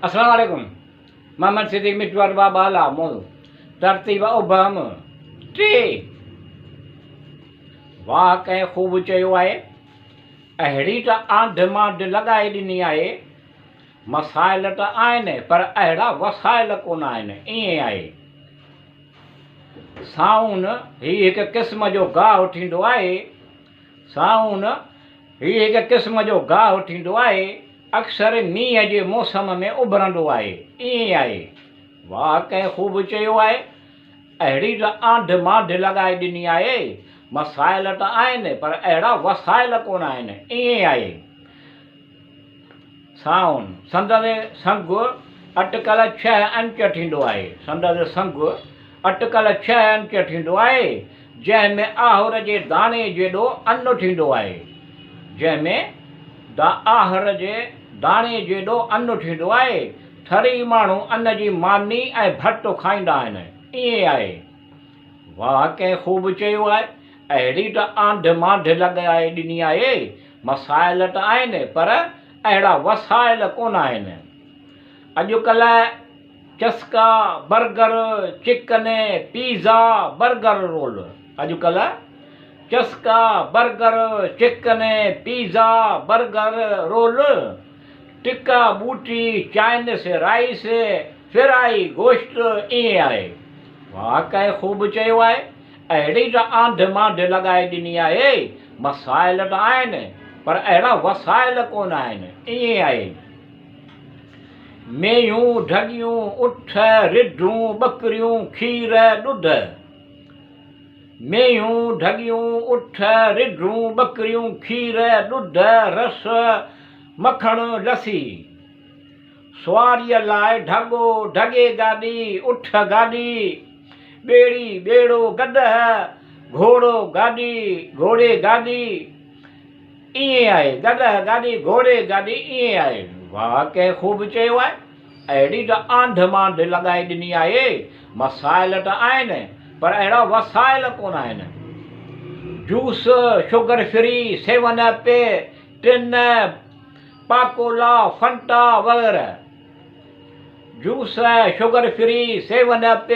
अस्सलाम वालेकुम। मोहम्मद सिद्दीक मिटवार बाबा लामो तरतीब उबहम टे वाह कंहिं ख़ूब चयो आहे अहिड़ी त आंध मांध लॻाए ॾिनी आहे मसाइल त आहिनि पर अहिड़ा वसाइल कोन आहिनि। ईअं आहे साउन ही हिकु क़िस्म जो गाहु थींदो आहे। साउन ही हिकु क़िस्म जो गाहु थींदो आहे अक्सर मींहं जे मौसम में उभरंदो आहे। ईअं आहे वाह कंहिं ख़ूब चयो आहे अहिड़ी त आंध मांध लॻाए ॾिनी आहे मसाइल त आहिनि पर अहिड़ा वसाइल कोन आहिनि। ईअं आहे साउन संदसि संग अटकल 6 इंच थींदो आहे। संदसि संग अटकल 6 इंच थींदो आहे जंहिंमें आहुर जे दाणे जेॾो अनु थींदो आहे। जंहिंमें आहुर जे दाणे जेॾो अनु थींदो आहे। थरी माण्हू अन्न जी मानी ऐं भट्टो खाईंदा आहिनि। ईअं आहे वाह कंहिं ख़ूब चयो आहे अहिड़ी त आंध मांध लॻाए ॾिनी आहे मसाइल त आहिनि पर अहिड़ा वसाइल कोन आहिनि। अॼुकल्ह चस्का burger chicken pizza burger roll अॼुकल्ह चस्का burger chicken pizza burger roll tikka boti Chinese rice fry गोश्त ईअं आहे वाह कंहिं ख़ूब चयो आहे अहिड़ी त आंध मांध लॻाए ॾिनी आहे मसाइल त आहिनि पर अहिड़ा वसाइल कोन आहिनि। ईअं आहे मेयूं ढगियूं उठ रिढूं ॿकरियूं खीर ॾुध। मेयूं ढगियूं उठ रिढूं ॿकरियूं खीर ॾुध रस मखण लसी सुवारीअ लाइ ढगो ढगे गाॾी उठ गाॾी ॿेड़ी ॿेड़ो गदह घोड़ो गाॾी घोड़े गाॾी ईअं आहे गदह गाॾी घोड़े गाॾी ईअं आहे वाह कंहिं ख़ूब चयो आहे अहिड़ी त आंध मांध लॻाए ॾिनी आहे मसाइल त आहिनि पर अहिड़ा वसाइल कोन आहिनि। Juice sugar free 7 up tin Pakola Fanta वग़ैरह। Juice sugar free 7 up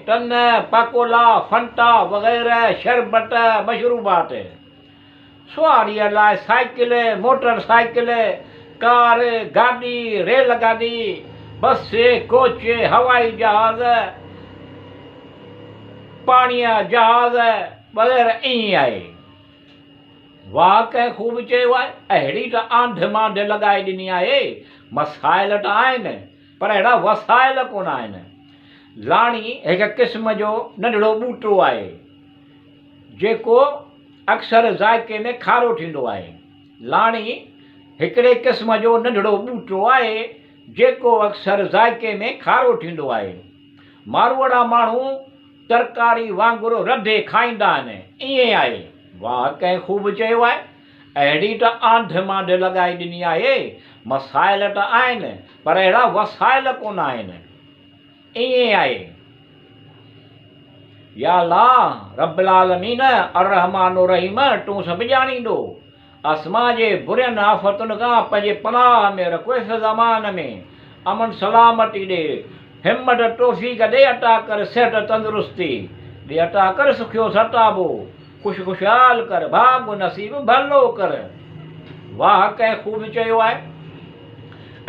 tin Pakola Fanta वग़ैरह शरबत मशरूबात। सुवारीअ लाइ साइकिल मोटर साइकिल कार गाॾी रेल गाॾी बस कोच हवाई जहाज़ पाणीअ जहाज़ वग़ैरह ईअं आहे वाह कंहिं ख़ूब चयो आहे अहिड़ी त आंध मांध लॻाए ॾिनी आहे मसाइल त आहिनि पर अहिड़ा वसाइल कोन आहिनि। लाणी हिकु क़िस्म जो नंढिड़ो ॿूटो आहे जेको अक्सर ज़ाइके में खारो थींदो आहे। लाणी हिकिड़े क़िस्म जो नंढिड़ो ॿूटो आहे जेको अक्सर ज़ाइके में खारो थींदो आहे। मारवाड़ा माण्हू तरकारी वांगुरु रधे खाईंदा आहिनि। ईअं आहे वाह कंहिं ख़ूब चयो आहे अहिड़ी त आंध मांध लॻाए ॾिनी आहे मसाइल त आहिनि पर अहिड़ा वसाइल कोन आहिनि। ईअं आहे या अल्लाह रब्बुल आलमीन अर्रहमान रहीम तूं सभु ॼाणींदो आसमां जे बुरियुनि आफ़तुनि खां पंहिंजे पनाह में रखो इस ज़मान में अमन सलामती ॾे हिम्मत तौफ़ीक़ ॾे अता कर सिहत तंदुरुस्ती ॾे अता कर सुखियो सताबो खुशहाल कर भाग नसीब भलो कर वाह कंहिं ख़ूब चयो आहे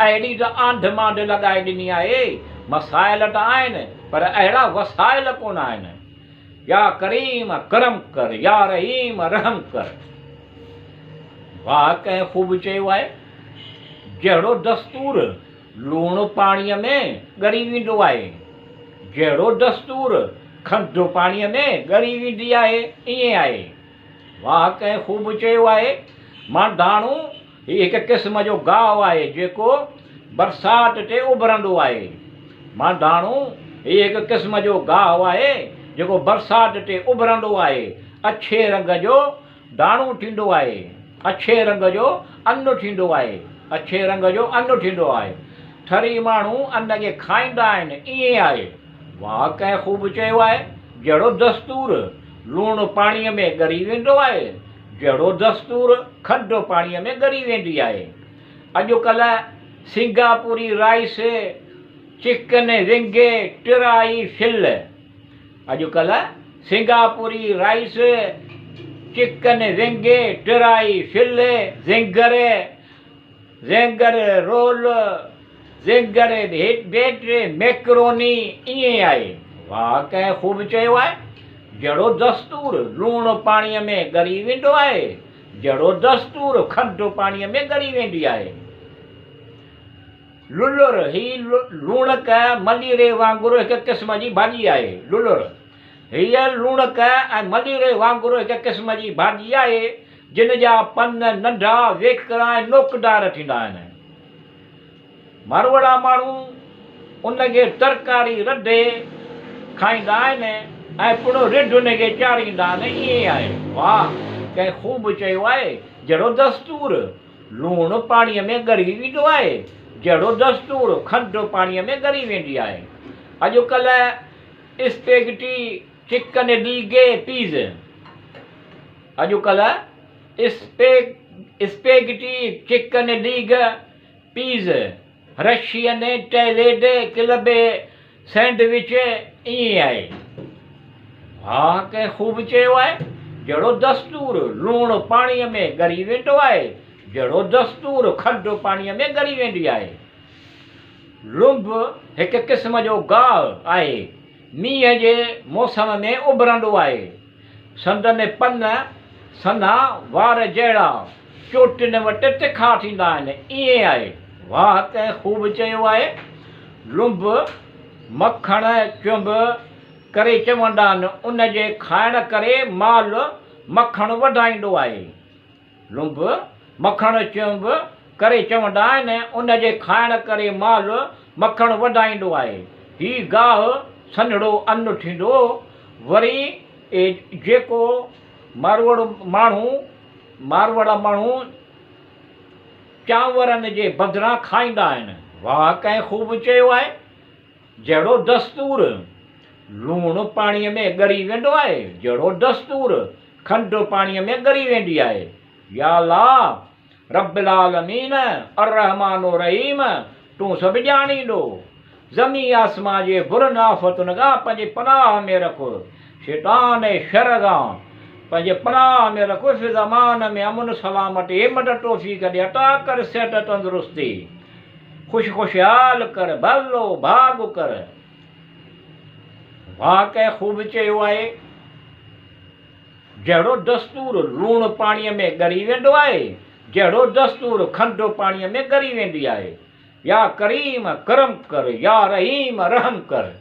अहिड़ी त आंध मांध लॻाए ॾिनी आहे मसाइल त आहिनि पर अहिड़ा वसाइल कोन आहिनि। या करीम करम कर या रहीम रहम कर वाह कंहिं ख़ूब चयो आहे जहिड़ो दस्तूर लूणु पाणीअ में ॻरी वेंदो आहे जहिड़ो दस्तूर खंडु पाणीअ में ॻरी वेंदी आहे ईअं आहे वाह कंहिं ख़ूब चयो आहे मांडाणू ही हिकु क़िस्म जो गाहु आहे जेको बरसाति ते उभरंदो आहे। मांडाणू ही हिकु क़िस्म जो गाहु आहे जेको बरसाति ते उभरंदो आहे। अछे रंग जो दाणो थींदो आहे अछे रंग जो अनु थींदो आहे अछे रंग जो अनु थींदो आहे। थरी माण्हू अन्न खे खाईंदा आहिनि। ईअं आहे वाह कंहिं ख़ूब चयो आहे जहिड़ो दस्तूर लूणु पाणीअ में ॻरी वेंदो आहे जहिड़ो दस्तूर खंडु पाणीअ में ॻरी वेंदी आहे। अॼुकल्ह सिंगापुरी राइस चिकन विंगे टिराई फिल। अॼुकल्ह सिंगापुरी राइस चिकन विंगे टिराई फिल ज़ेंगर रोल ज़ेंगर बेट मैक्रोनी ईअं आहे। वाह कंहिं ख़ूब चयो आहे, जहिड़ो दस्तूर लूणु पाणीअ में ॻरी वेंदो आहे, जहिड़ो दस्तूर खंडु पाणीअ में ॻरी वेंदी आहे। लुलुर ही लूणक मलीरे वांगुरु हिकु क़िस्म जी भाॼी आहे। लुलुर हीअ लूणक ऐं मलीरे वांगुरु हिकु क़िस्म जी भाॼी आहे जिन जा पन नंढा वेकरा ऐं नोकदार थींदा आहिनि। मारवाड़ा माण्हू उनखे तरकारी रधे खाईंदा आहिनि ऐं पुरो रिढ उनखे चाढ़ींदा आहिनि। ईअं आहे। वाह कंहिं ख़ूब चयो आहे, जहिड़ो दस्तूर लूणु पाणीअ में ॻरी वेंदो आहे, जहिड़ो दस्तूर खंडु पाणीअ में ॻरी वेंदी आहे। अॼुकल्ह स्पेगेटी चिकन लीगे पीज़। अॼुकल्ह स्पेगेटी चिकन लीग पीज़ रशियन टैलेड क्लब सैंडविच ईअं आहे। हा कंहिं ख़ूब चयो आहे, जहिड़ो दस्तूर लूणु पाणीअ में ॻरी वेंदो आहे, जहिड़ो दस्तूर खंडु पाणीअ में ॻरी वेंदी आहे। लुंभ हिकु क़िस्म जो गाहु आहे, मींहं जे मौसम में उभरंदो आहे। संदनि पन सन्हा वार जहिड़ा चोटियुनि वटि तिखा थींदा आहिनि। ईअं आहे। वाह कंहिं ख़ूब चयो आहे, लुंभ मखण चुंब करे चवंदा आहिनि, उनजे खाइण करे माल मखण वधाईंदो आहे। लुंभ मखण चुंब करे चवंदा आहिनि, उनजे खाइण करे माल मखण वधाईंदो आहे। ही गाहु सन्हड़ो अन्न थींदो। वरी जेको मारवाड़ा माण्हू चांवरनि जे बदिरां खाईंदा आहिनि। वाह कंहिं ख़ूब चयो आहे, जहिड़ो दस्तूर लूणु पाणीअ में ॻरी वेंदो आहे, जहिड़ो दस्तूर खंडु पाणीअ में ॻरी वेंदी आहे। या अल्लाह रब्बिल आलमीन अर्रहमान रहीम, तूं सभु ॼाणींदो। ज़मीन आसमान जे बुरनि आफ़तुनि खां पंहिंजे पनाह में रख। शैतान ऐं शर खां पंहिंजे पनाह में रख। इस ज़मान में अमन सलामत हिमत तौफ़ीक़ ॾे अता कर, सिहत तंदुरुस्ती खुशहाल कर, भलो भाग कर। वाह कंहिं ख़ूब चयो आहे, जहिड़ो दस्तूर लूणु पाणीअ में ॻरी वेंदो आहे, जहिड़ो दस्तूर खंडु पाणीअ में ॻरी वेंदी आहे। या करीम करम कर, या रहीम रहम कर।